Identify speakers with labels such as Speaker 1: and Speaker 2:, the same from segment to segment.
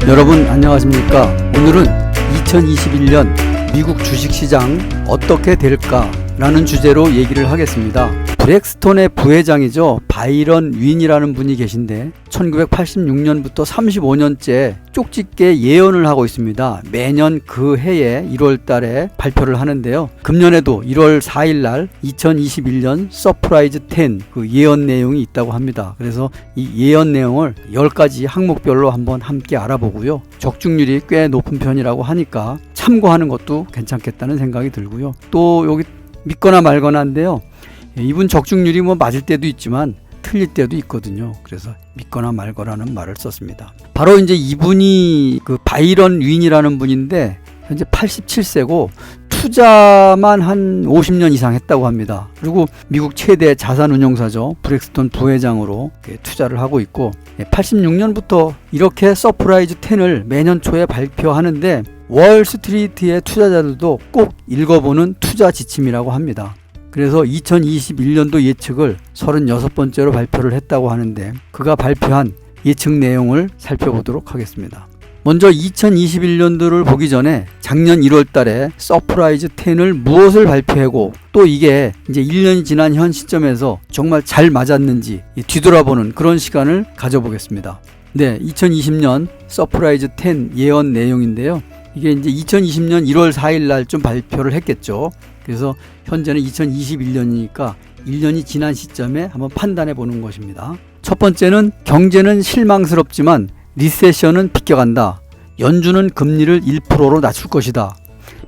Speaker 1: 여러분 안녕하십니까? 오늘은 2021년 미국 주식시장 어떻게 될까? 라는 주제로 얘기를 하겠습니다. 브렉스톤의 부회장이죠. 바이런 윈이라는 분이 계신데 1986년부터 35년째 쪽집게 예언을 하고 있습니다. 매년 그 해에 1월 달에 발표를 하는데요. 금년에도 1월 4일 날 2021년 서프라이즈 10 그 예언 내용이 있다고 합니다. 그래서 이 예언 내용을 10가지 항목별로 한번 함께 알아보고요. 적중률이 꽤 높은 편이라고 하니까 참고하는 것도 괜찮겠다는 생각이 들고요. 또 여기 믿거나 말거나인데요. 이분 적중률이 뭐 맞을 때도 있지만 틀릴 때도 있거든요. 그래서 믿거나 말거나는 말을 썼습니다. 바로 이제 이분이 그 바이런 윈이라는 분인데 현재 87세고 투자만 한 50년 이상 했다고 합니다. 그리고 미국 최대 자산운용사죠. 브렉스톤 부회장으로 투자를 하고 있고 86년부터 이렇게 서프라이즈 10을 매년 초에 발표하는데 월스트리트의 투자자들도 꼭 읽어보는 투자 지침이라고 합니다. 그래서 2021년도 예측을 36번째로 발표를 했다고 하는데 그가 발표한 예측 내용을 살펴보도록 하겠습니다. 먼저 2021년도를 보기 전에 작년 1월 달에 서프라이즈 10을 무엇을 발표하고 또 이게 이제 1년이 지난 현 시점에서 정말 잘 맞았는지 뒤돌아보는 그런 시간을 가져보겠습니다. 네, 2020년 서프라이즈 10 예언 내용인데요. 이게 이제 2020년 1월 4일 날 좀 발표를 했겠죠. 그래서 현재는 2021년이니까 1년이 지난 시점에 한번 판단해 보는 것입니다. 첫 번째는 경제는 실망스럽지만 리세션은 비껴간다. 연준은 금리를 1%로 낮출 것이다.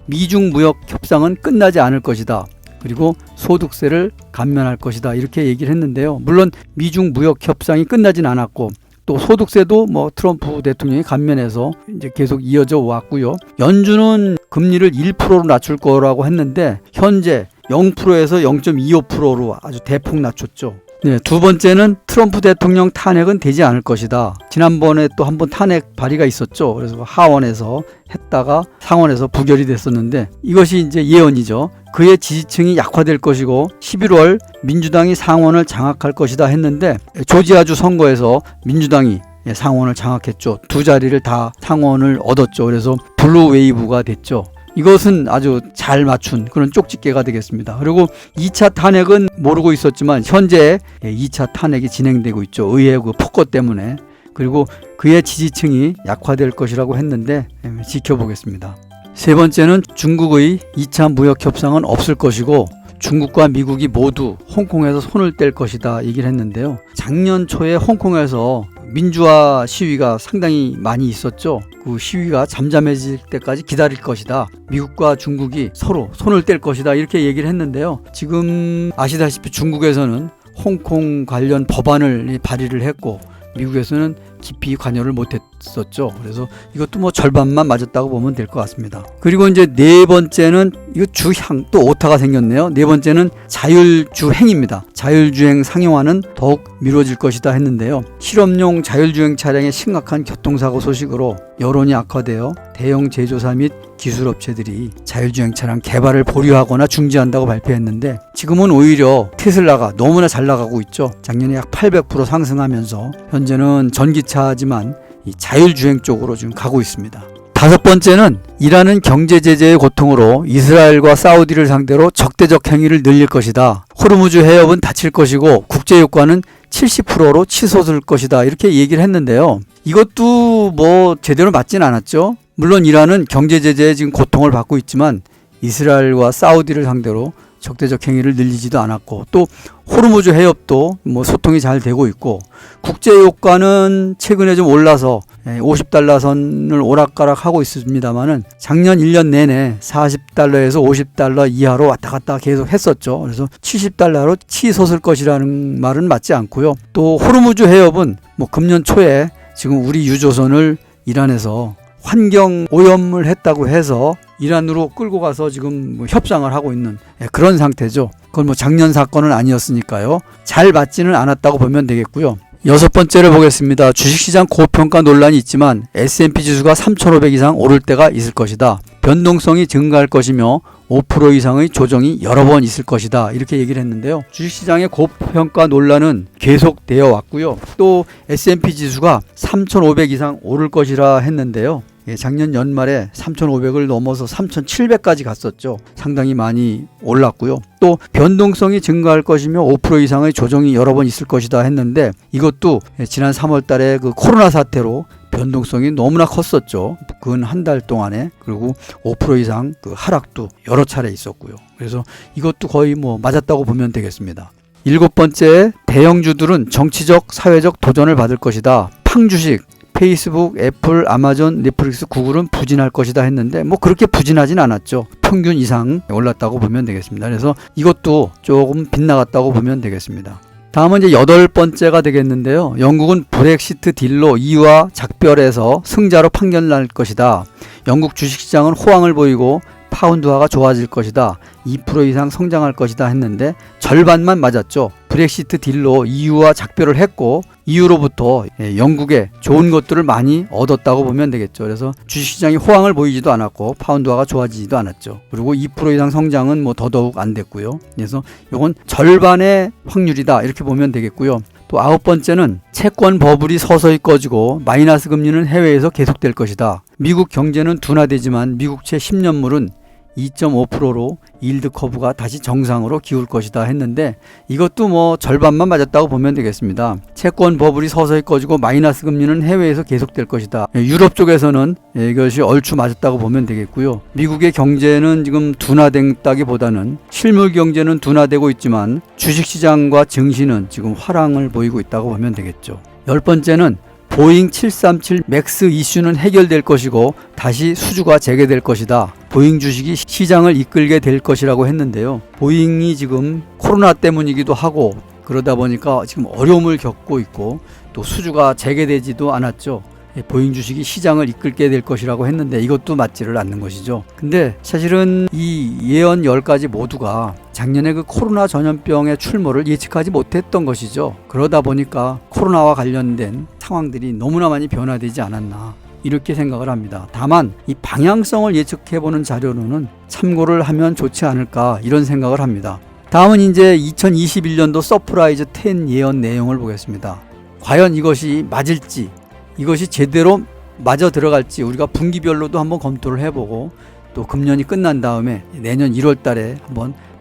Speaker 1: 미중 무역 협상은 끝나지 않을 것이다. 그리고 소득세를 감면할 것이다. 이렇게 얘기를 했는데요. 물론 미중 무역 협상이 끝나진 않았고 또 소득세도 뭐 트럼프 대통령이 감면해서 이제 계속 이어져 왔고요. 연준은 금리를 1%로 낮출 거라고 했는데 현재 0%에서 0.25%로 아주 대폭 낮췄죠. 네, 두 번째는 트럼프 대통령 탄핵은 되지 않을 것이다. 지난번에 또 한 번 탄핵 발의가 있었죠. 그래서 하원에서 했다가 상원에서 부결이 됐었는데 이것이 이제 예언이죠. 그의 지지층이 약화될 것이고 11월 민주당이 상원을 장악할 것이다 했는데 조지아주 선거에서 민주당이 상원을 장악했죠. 두 자리를 다 상원을 얻었죠. 그래서 블루 웨이브가 됐죠. 이것은 아주 잘 맞춘 그런 쪽집게가 되겠습니다. 그리고 2차 탄핵은 모르고 있었지만 현재 2차 탄핵이 진행되고 있죠. 의회 그 폭거 때문에. 그리고 그의 지지층이 약화될 것이라고 했는데 지켜보겠습니다. 세 번째는 중국의 2차 무역 협상은 없을 것이고 중국과 미국이 모두 홍콩에서 손을 뗄 것이다 얘기를 했는데요. 작년 초에 홍콩에서 민주화 시위가 상당히 많이 있었죠. 그 시위가 잠잠해질 때까지 기다릴 것이다. 미국과 중국이 서로 손을 뗄 것이다. 이렇게 얘기를 했는데요. 지금 아시다시피 중국에서는 홍콩 관련 법안을 발의를 했고 미국에서는 깊이 관여를 못했었죠. 그래서 이것도 뭐 절반만 맞았다고 보면 될 것 같습니다. 그리고 이제 네 번째는 이거 주향 또 오타가 생겼네요. 네 번째는 자율주행입니다. 자율주행 상용화는 더욱 미뤄질 것이다 했는데요. 실험용 자율주행 차량의 심각한 교통사고 소식으로 여론이 악화되어 대형 제조사 및 기술업체들이 자율주행 차량 개발을 보류하거나 중지한다고 발표했는데 지금은 오히려 테슬라가 너무나 잘 나가고 있죠. 작년에 약 800% 상승하면서 현재는 전기차지만 이 자율주행 쪽으로 지금 가고 있습니다. 다섯 번째는 이란은 경제 제재의 고통으로 이스라엘과 사우디를 상대로 적대적 행위를 늘릴 것이다. 호르무즈 해협은 닫힐 것이고 국제유가는 70%로 치솟을 것이다. 이렇게 얘기를 했는데요. 이것도 뭐 제대로 맞진 않았죠. 물론 이란은 경제 제재에 지금 고통을 받고 있지만 이스라엘과 사우디를 상대로 적대적 행위를 늘리지도 않았고 또 호르무즈 해협도 뭐 소통이 잘 되고 있고 국제유가는 최근에 좀 올라서 50달러 선을 오락가락하고 있습니다만은 작년 1년 내내 40달러에서 50달러 이하로 왔다 갔다 계속 했었죠. 그래서 70달러로 치솟을 것이라는 말은 맞지 않고요. 또 호르무즈 해협은 뭐 금년 초에 지금 우리 유조선을 이란에서 환경 오염을 했다고 해서 이란으로 끌고 가서 지금 뭐 협상을 하고 있는 그런 상태죠. 그건 뭐 작년 사건은 아니었으니까요. 잘 맞지는 않았다고 보면 되겠고요. 여섯 번째를 보겠습니다. 주식시장 고평가 논란이 있지만 S&P 지수가 3,500 이상 오를 때가 있을 것이다. 변동성이 증가할 것이며 2.5% 이상의 조정이 여러 번 있을 것이다 이렇게 얘기를 했는데요. 주식시장의 고평가 논란은 계속되어 왔고요. 또 S&P 지수가 3,500 이상 오를 것이라 했는데요. 작년 연말에 3,500을 넘어서 3,700까지 갔었죠. 상당히 많이 올랐고요. 또 변동성이 증가할 것이며 5% 이상의 조정이 여러 번 있을 것이다 했는데 이것도 지난 3월 달에 그 코로나 사태로 변동성이 너무나 컸었죠. 근 한 달 동안에. 그리고 5% 이상 그 하락도 여러 차례 있었고요. 그래서 이것도 거의 뭐 맞았다고 보면 되겠습니다. 7번째, 대형주들은 정치적, 사회적 도전을 받을 것이다. 팡주식, 페이스북, 애플, 아마존, 넷플릭스, 구글은 부진할 것이다 했는데 뭐 그렇게 부진하진 않았죠. 평균 이상 올랐다고 보면 되겠습니다. 그래서 이것도 조금 빗나갔다고 보면 되겠습니다. 다음은 이제 8번째가 되겠는데요. 영국은 브렉시트 딜로 EU와 작별해서 승자로 판결날 것이다. 영국 주식시장은 호황을 보이고 파운드화가 좋아질 것이다. 2% 이상 성장할 것이다 했는데 절반만 맞았죠. 브렉시트 딜로 EU와 작별을 했고 EU로부터 영국에 좋은 것들을 많이 얻었다고 보면 되겠죠. 그래서 주식시장이 호황을 보이지도 않았고 파운드화가 좋아지지도 않았죠. 그리고 2% 이상 성장은 뭐 더더욱 안 됐고요. 그래서 이건 절반의 확률이다 이렇게 보면 되겠고요. 또 9번째는 채권 버블이 서서히 꺼지고 마이너스 금리는 해외에서 계속될 것이다. 미국 경제는 둔화되지만 미국채 10년물은 2.5%로 일드 커브가 다시 정상으로 기울 것이다 했는데 이것도 뭐 절반만 맞았다고 보면 되겠습니다. 채권 버블이 서서히 꺼지고 마이너스 금리는 해외에서 계속될 것이다. 유럽 쪽에서는 이것이 얼추 맞았다고 보면 되겠고요. 미국의 경제는 지금 둔화된다기보다는 실물 경제는 둔화되고 있지만 주식시장과 증시는 지금 화랑을 보이고 있다고 보면 되겠죠. 10번째는 보잉 737 맥스 이슈는 해결될 것이고 다시 수주가 재개될 것이다. 보잉 주식이 시장을 이끌게 될 것이라고 했는데요. 보잉이 지금 코로나 때문이기도 하고 그러다 보니까 지금 어려움을 겪고 있고 또 수주가 재개되지도 않았죠. 보잉 주식이 시장을 이끌게 될 것이라고 했는데 이것도 맞지를 않는 것이죠. 근데 사실은 이 예언 10가지 모두가 작년에 그 코로나 전염병의 출몰을 예측하지 못했던 것이죠. 그러다 보니까 코로나와 관련된 상황들이 너무나 많이 변화되지 않았나 이렇게 생각을 합니다. 다만 이 방향성을 예측해보는 자료로는 참고를 하면 좋지 않을까 이런 생각을 합니다. 다음은 이제 2021년도 서프라이즈 10 예언 내용을 보겠습니다. 과연 이것이 맞을지 이것이 제대로 맞아 들어갈지 우리가 분기별로도 한번 검토를 해보고 또 금년이 끝난 다음에 내년 1월 달에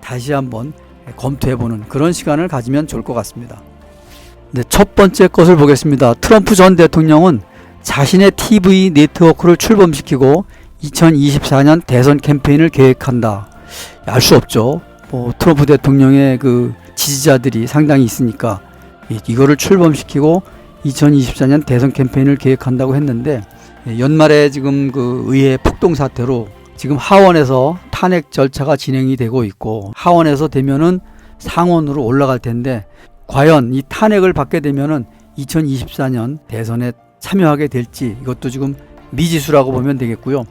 Speaker 1: 다시 한번 검토해보는 그런 시간을 가지면 좋을 것 같습니다. 네, 첫 번째 것을 보겠습니다. 트럼프 전 대통령은 자신의 TV 네트워크를 출범시키고 2024년 대선 캠페인을 계획한다. 알 수 없죠. 트럼프 대통령의 그 지지자들이 상당히 있으니까 이거를 출범시키고 2024년 대선 캠페인을 계획한다고 했는데 연말에 지금 그 의회 폭동 사태로 지금 하원에서 탄핵 절차가 진행이 되고 있고 하원에서 되면은 상원으로 올라갈 텐데 과연 이 탄핵을 받게 되면은 2024년 대선에 참여하게 될지 이것도 지금 미지수라고 보면 되겠고요.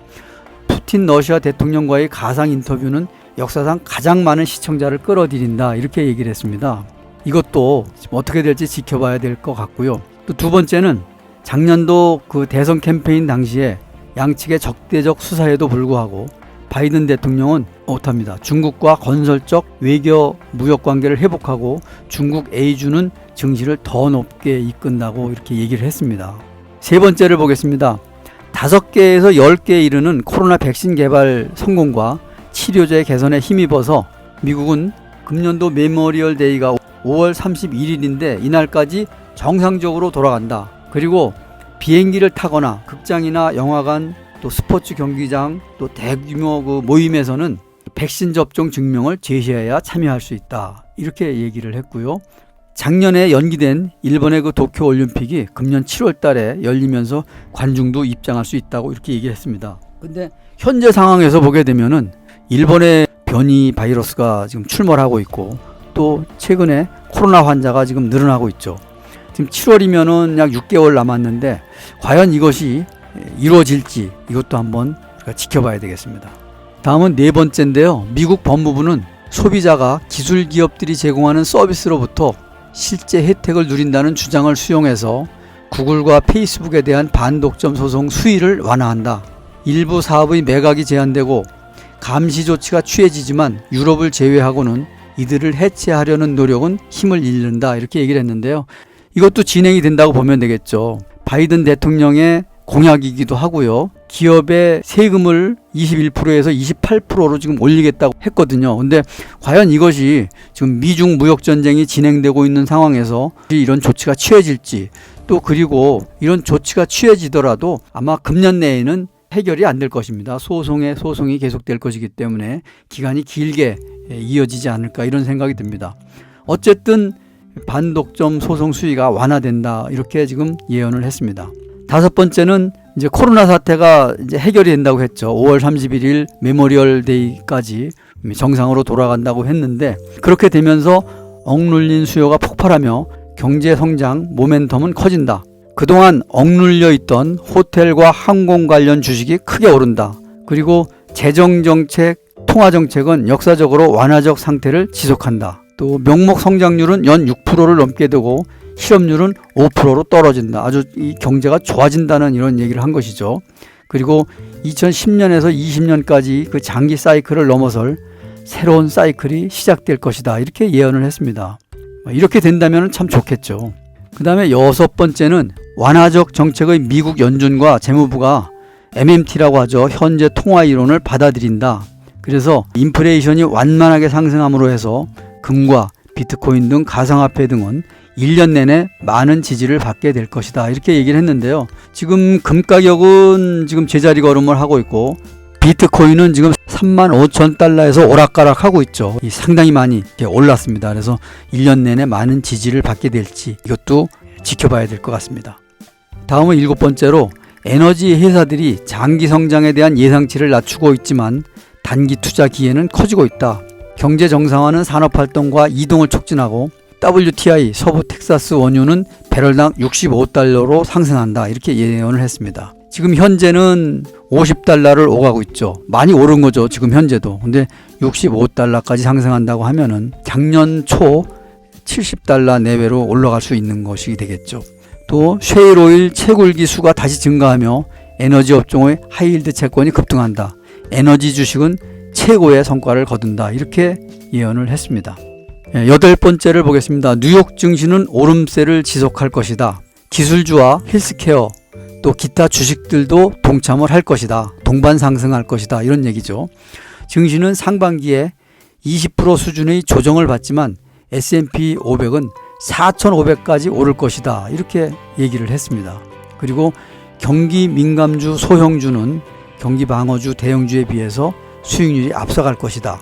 Speaker 1: 푸틴 러시아 대통령과의 가상 인터뷰는 역사상 가장 많은 시청자를 끌어들인다 이렇게 얘기를 했습니다. 이것도 어떻게 될지 지켜봐야 될 것 같고요. 또 두 번째는 작년도 그 대선 캠페인 당시에 양측의 적대적 수사에도 불구하고 바이든 대통령은 못합니다. 중국과 건설적 외교 무역 관계를 회복하고 중국 A주는 증시를 더 높게 이끈다고 이렇게 얘기를 했습니다. 세 번째를 보겠습니다. 5개에서 10개에 이르는 코로나 백신 개발 성공과 치료제 개선에 힘입어서 미국은 금년도 메모리얼 데이가 5월 31일인데 이날까지 정상적으로 돌아간다. 그리고 비행기를 타거나 극장이나 영화관 또 스포츠 경기장 또 대규모 그 모임에서는 백신 접종 증명을 제시해야 참여할 수 있다. 이렇게 얘기를 했고요. 작년에 연기된 일본의 그 도쿄 올림픽이 금년 7월 달에 열리면서 관중도 입장할 수 있다고 이렇게 얘기를 했습니다. 근데 현재 상황에서 보게 되면은 일본의 변이 바이러스가 지금 출몰하고 있고 또 최근에 코로나 환자가 지금 늘어나고 있죠. 지금 7월이면은 약 6개월 남았는데 과연 이것이 이루어질지 이것도 한번 우리가 지켜봐야 되겠습니다. 다음은 네 번째인데요. 미국 법무부는 소비자가 기술 기업들이 제공하는 서비스로부터 실제 혜택을 누린다는 주장을 수용해서 구글과 페이스북에 대한 반독점 소송 수위를 완화한다. 일부 사업의 매각이 제한되고 감시 조치가 취해지지만 유럽을 제외하고는 이들을 해체하려는 노력은 힘을 잃는다 이렇게 얘기를 했는데요. 이것도 진행이 된다고 보면 되겠죠. 바이든 대통령의 공약이기도 하고요. 기업의 세금을 21%에서 28%로 지금 올리겠다고 했거든요. 근데 과연 이것이 지금 미중 무역 전쟁이 진행되고 있는 상황에서 이런 조치가 취해질지, 또 그리고 이런 조치가 취해지더라도 아마 금년 내에는 해결이 안 될 것입니다. 소송이 계속될 것이기 때문에 기간이 길게 이어지지 않을까 이런 생각이 듭니다. 어쨌든 반독점 소송 수위가 완화된다 이렇게 지금 예언을 했습니다. 다섯 번째는 이제 코로나 사태가 이제 해결이 된다고 했죠. 5월 31일 메모리얼 데이까지 정상으로 돌아간다고 했는데, 그렇게 되면서 억눌린 수요가 폭발하며 경제 성장 모멘텀은 커진다. 그동안 억눌려 있던 호텔과 항공 관련 주식이 크게 오른다. 그리고 재정정책, 통화정책은 역사적으로 완화적 상태를 지속한다. 또 명목 성장률은 연 6%를 넘게 되고 실업률은 5%로 떨어진다. 아주 이 경제가 좋아진다는 이런 얘기를 한 것이죠. 그리고 2010년에서 20년까지 그 장기 사이클을 넘어설 새로운 사이클이 시작될 것이다. 이렇게 예언을 했습니다. 이렇게 된다면 참 좋겠죠. 그 다음에 여섯 번째는 완화적 정책의 미국 연준과 재무부가 MMT라고 하죠. 현재 통화 이론을 받아들인다. 그래서 인플레이션이 완만하게 상승함으로 해서 금과 비트코인 등 가상화폐 등은 1년 내내 많은 지지를 받게 될 것이다. 이렇게 얘기를 했는데요. 지금 금 가격은 지금 제자리 걸음을 하고 있고 비트코인은 지금 35,000달러에서 오락가락하고 있죠. 상당히 많이 올랐습니다. 그래서 1년 내내 많은 지지를 받게 될지 이것도 지켜봐야 될 것 같습니다. 다음은 일곱 번째로 에너지 회사들이 장기 성장에 대한 예상치를 낮추고 있지만 단기 투자 기회는 커지고 있다. 경제 정상화는 산업활동과 이동을 촉진하고 WTI 서부 텍사스 원유는 배럴당 65달러로 상승한다. 이렇게 예언을 했습니다. 지금 현재는 50달러를 오가고 있죠. 많이 오른 거죠. 지금 현재도. 근데 65달러까지 상승한다고 하면은 작년 초 70달러 내외로 올라갈 수 있는 것이 되겠죠. 또 셰일오일 채굴 기수가 다시 증가하며 에너지 업종의 하이힐드 채권이 급등한다. 에너지 주식은 최고의 성과를 거둔다. 이렇게 예언을 했습니다. 여덟 번째를 보겠습니다. 뉴욕 증시는 오름세를 지속할 것이다. 기술주와 헬스케어 또 기타 주식들도 동참을 할 것이다. 동반 상승할 것이다. 이런 얘기죠. 증시는 상반기에 20% 수준의 조정을 받지만 S&P 500은 4,500까지 오를 것이다. 이렇게 얘기를 했습니다. 그리고 경기 민감주 소형주는 경기 방어주 대형주에 비해서 수익률이 앞서갈 것이다.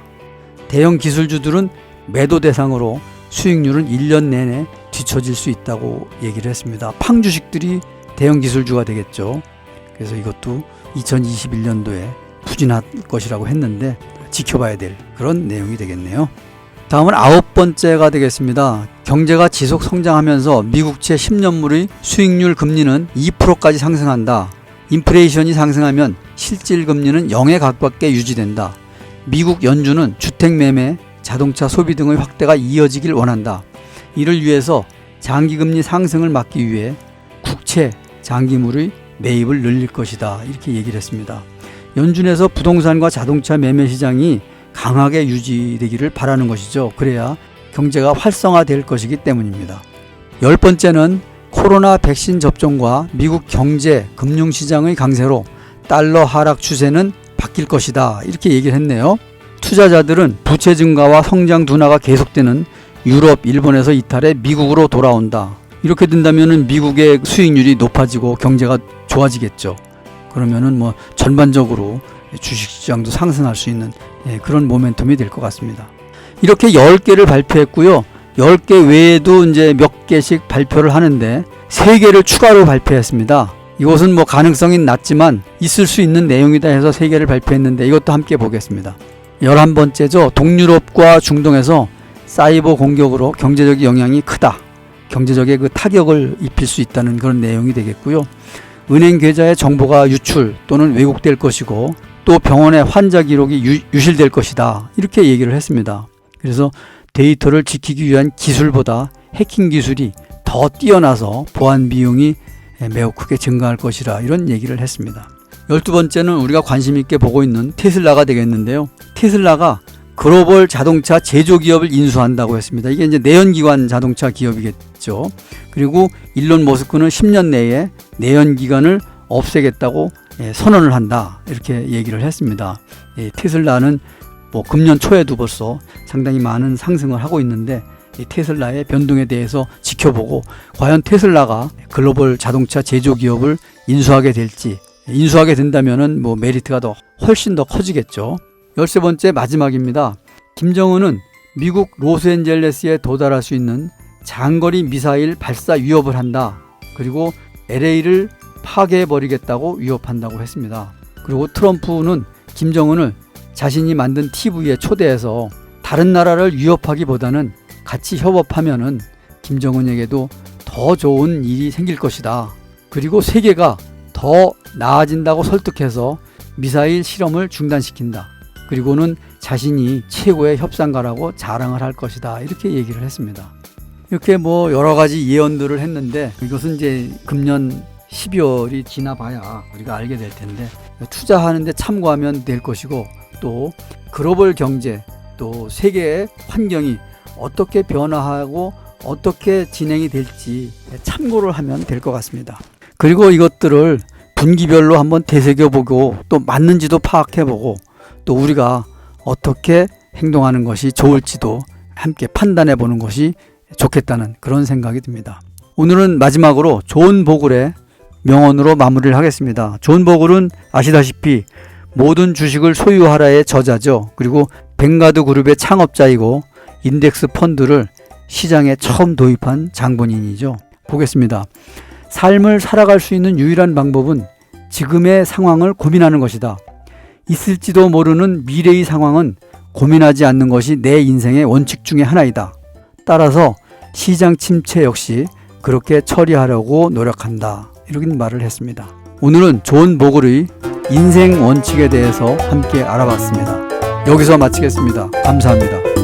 Speaker 1: 대형 기술주들은 매도 대상으로 수익률은 1년 내내 뒤처질 수 있다고 얘기를 했습니다. 팡 주식들이 대형 기술주가 되겠죠. 그래서 이것도 2021년도에 부진할 것이라고 했는데 지켜봐야 될 그런 내용이 되겠네요. 다음은 아홉 번째가 되겠습니다. 경제가 지속 성장하면서 미국채 10년물의 수익률 금리는 2%까지 상승한다. 인플레이션이 상승하면 실질 금리는 0에 가깝게 유지된다. 미국 연준은 주택 매매, 자동차 소비 등의 확대가 이어지길 원한다. 이를 위해서 장기금리 상승을 막기 위해 국채, 장기물의 매입을 늘릴 것이다. 이렇게 얘기를 했습니다. 연준에서 부동산과 자동차 매매 시장이 강하게 유지되기를 바라는 것이죠. 그래야 경제가 활성화될 것이기 때문입니다. 열 번째는 코로나 백신 접종과 미국 경제, 금융시장의 강세로 달러 하락 추세는 바뀔 것이다. 이렇게 얘기를 했네요. 투자자들은 부채 증가와 성장 둔화가 계속되는 유럽, 일본에서 이탈해 미국으로 돌아온다. 이렇게 된다면 미국의 수익률이 높아지고 경제가 좋아지겠죠. 그러면은 전반적으로 주식시장도 상승할 수 있는 그런 모멘텀이 될 것 같습니다. 이렇게 10개를 발표했고요. 10개 외에도 이제 몇 개씩 발표를 하는데 3개를 추가로 발표했습니다. 이것은 가능성이 낮지만 있을 수 있는 내용이다 해서 3개를 발표했는데 이것도 함께 보겠습니다. 11번째죠. 동유럽과 중동에서 사이버 공격으로 경제적 영향이 크다. 경제적인 그 타격을 입힐 수 있다는 그런 내용이 되겠고요. 은행 계좌의 정보가 유출 또는 왜곡될 것이고 또 병원의 환자 기록이 유실될 것이다. 이렇게 얘기를 했습니다. 그래서 데이터를 지키기 위한 기술보다 해킹 기술이 더 뛰어나서 보안 비용이 매우 크게 증가할 것이라 이런 얘기를 했습니다. 12번째는 우리가 관심 있게 보고 있는 테슬라가 되겠는데요. 테슬라가 글로벌 자동차 제조기업을 인수한다고 했습니다. 이게 이제 내연기관 자동차 기업이겠죠. 그리고 일론 머스크는 10년 내에 내연기관을 없애겠다고 선언을 한다, 이렇게 얘기를 했습니다. 테슬라는 뭐 금년 초에도 벌써 상당히 많은 상승을 하고 있는데, 이 테슬라의 변동에 대해서 지켜보고 과연 테슬라가 글로벌 자동차 제조기업을 인수하게 될지, 인수하게 된다면은 뭐 메리트가 훨씬 더 커지겠죠. 13번째 마지막입니다. 김정은은 미국 로스앤젤레스에 도달할 수 있는 장거리 미사일 발사 위협을 한다. 그리고 LA를 파괴해버리겠다고 위협한다고 했습니다. 그리고 트럼프는 김정은을 자신이 만든 TV에 초대해서 다른 나라를 위협하기보다는 같이 협업하면은 김정은에게도 더 좋은 일이 생길 것이다. 그리고 세계가 더 나아진다고 설득해서 미사일 실험을 중단시킨다. 그리고는 자신이 최고의 협상가라고 자랑을 할 것이다, 이렇게 얘기를 했습니다. 이렇게 뭐 여러 가지 예언들을 했는데, 이것은 이제 금년 12월이 지나봐야 우리가 알게 될 텐데, 투자하는데 참고하면 될 것이고, 또 글로벌 경제, 또 세계의 환경이 어떻게 변화하고 어떻게 진행이 될지 참고를 하면 될 것 같습니다. 그리고 이것들을 분기별로 한번 되새겨보고, 또 맞는지도 파악해보고, 또 우리가 어떻게 행동하는 것이 좋을지도 함께 판단해보는 것이 좋겠다는 그런 생각이 듭니다. 오늘은 마지막으로 존 보글의 명언으로 마무리를 하겠습니다. 존 보글은 아시다시피 모든 주식을 소유하라의 저자죠. 그리고 벵가드 그룹의 창업자이고 인덱스 펀드를 시장에 처음 도입한 장본인이죠. 보겠습니다. 삶을 살아갈 수 있는 유일한 방법은 지금의 상황을 고민하는 것이다. 있을지도 모르는 미래의 상황은 고민하지 않는 것이 내 인생의 원칙 중에 하나이다. 따라서 시장 침체 역시 그렇게 처리하려고 노력한다, 이렇게 말을 했습니다. 오늘은 존 보글의 인생 원칙에 대해서 함께 알아봤습니다. 여기서 마치겠습니다. 감사합니다.